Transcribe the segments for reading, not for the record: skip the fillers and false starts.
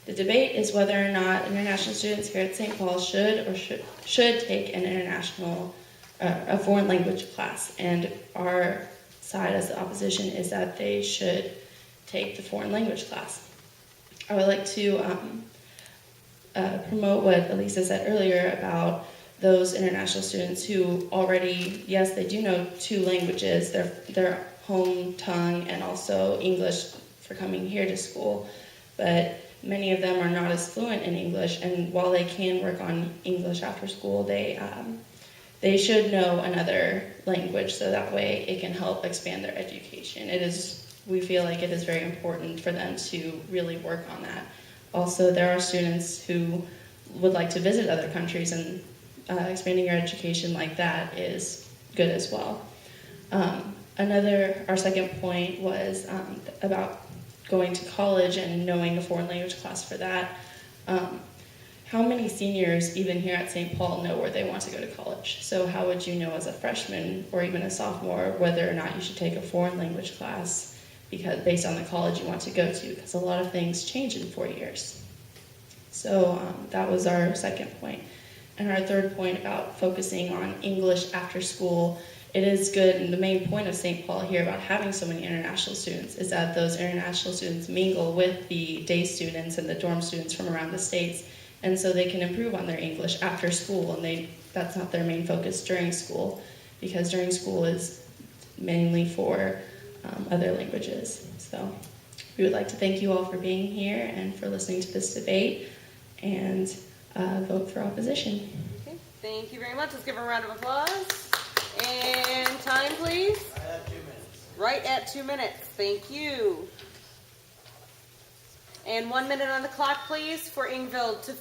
The debate is whether or not international students here at St. Paul should take an a foreign language class. And our side as the opposition is that they should take the foreign language class. I would like to promote what Elisa said earlier about those international students who already, yes, they do know 2 languages, their home tongue and also English for coming here to school, but many of them are not as fluent in English, and while they can work on English after school, they should know another language so that way it can help expand their education. We feel like it is very important for them to really work on that. Also, there are students who would like to visit other countries, and expanding your education like that is good as well. Our second point was about going to college and knowing a foreign language class for that. How many seniors, even here at St. Paul, know where they want to go to college? So how would you know as a freshman or even a sophomore whether or not you should take a foreign language class based on the college you want to go to? Because a lot of things change in 4 years. So that was our second point. And our third point about focusing on English after school, it is good, and the main point of St. Paul here about having so many international students is that those international students mingle with the day students and the dorm students from around the states, and so they can improve on their English after school, and that's not their main focus during school, because during school is mainly for other languages. So we would like to thank you all for being here and for listening to this debate, and vote for opposition. Okay, thank you very much. Let's give a round of applause. And time, please. I have 2 minutes. Right at 2 minutes. Thank you. And 1 minute on the clock, please, for Ingvild to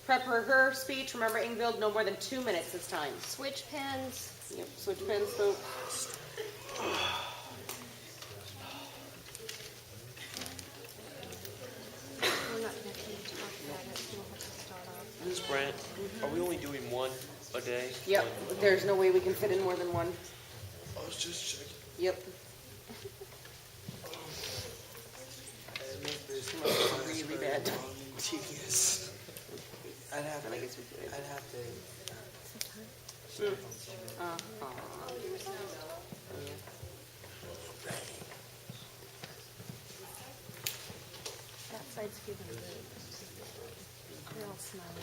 prep her speech. Remember, Ingvild, no more than 2 minutes this time. Switch pens. Yep, switch pens, vote. We're not going to talk about it. We'll have to start off. Ms. Brandt, are we only doing one a day? Yep, there's no way we can fit in more than one. I was just checking. Yep. Really bad. Tedious. I'd have And I guess we could. to. That side's feeling good. They're all smiling.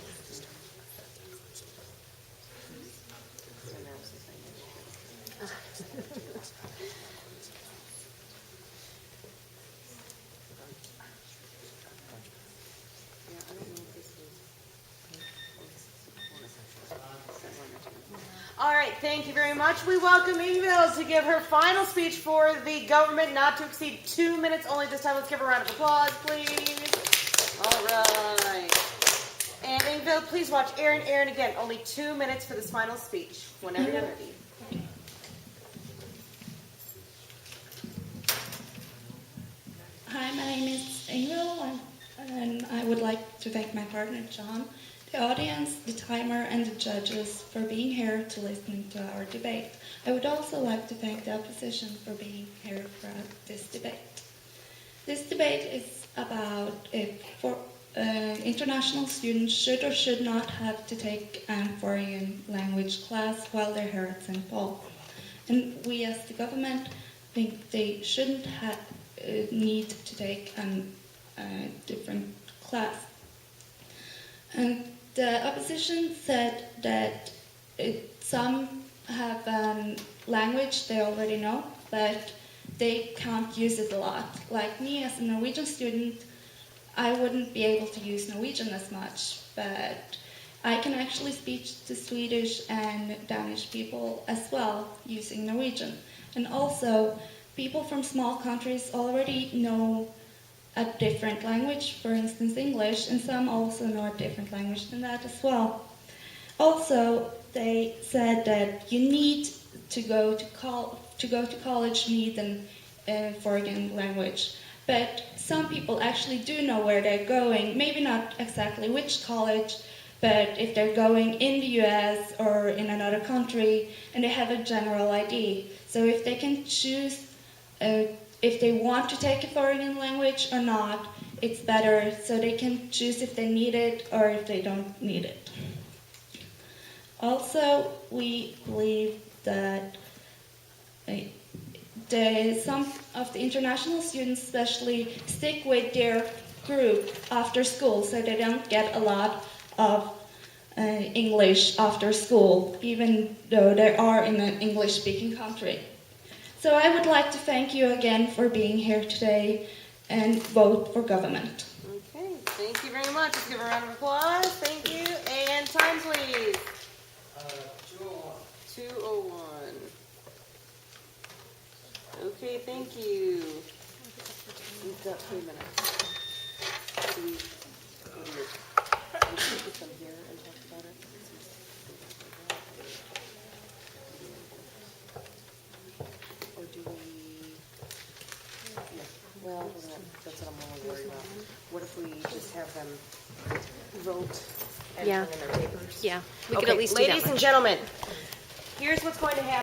All right, thank you very much. We welcome Ingvild to give her final speech for the government, not to exceed 2 minutes only this time. Let's give her a round of applause, please. All right. And Ingvild, please watch Aaron. Aaron, again, only 2 minutes for this final speech. Whenever you're ready. Hi, my name is Ingvild, and I would like to thank my partner, John, the audience, the timer, and the judges for being here to listen to our debate. I would also like to thank the opposition for being here for this debate. This debate is about if international students should or should not have to take a foreign language class while they're here at St. Paul. And we as the government think they shouldn't need to take a different class. And the opposition said that some have language they already know, but they can't use it a lot. Like me as a Norwegian student, I wouldn't be able to use Norwegian as much, but I can actually speak to Swedish and Danish people as well using Norwegian. And also, people from small countries already know a different language, for instance English, and some also know a different language than that as well. Also, they said that you need to go to college, you need a foreign language. But some people actually do know where they're going, maybe not exactly which college, but if they're going in the US or in another country, and they have a general ID. So if they can choose if they want to take a foreign language or not, it's better so they can choose if they need it or if they don't need it. Also, we believe that some of the international students especially stick with their group after school so they don't get a lot of English after school, even though they are in an English-speaking country. So I would like to thank you again for being here today and vote for government. Okay, thank you very much. Let's give a round of applause. Thank you. And time, please. 2:01. Okay, thank you. We've got 3 minutes. Do we put them here and talk about it? Or do we? Well, that's what I'm only worried about. What if we just have them vote and Yeah. turn in their papers? Yeah, we could Okay, at least do that ladies and much. gentlemen, here's what's going to happen.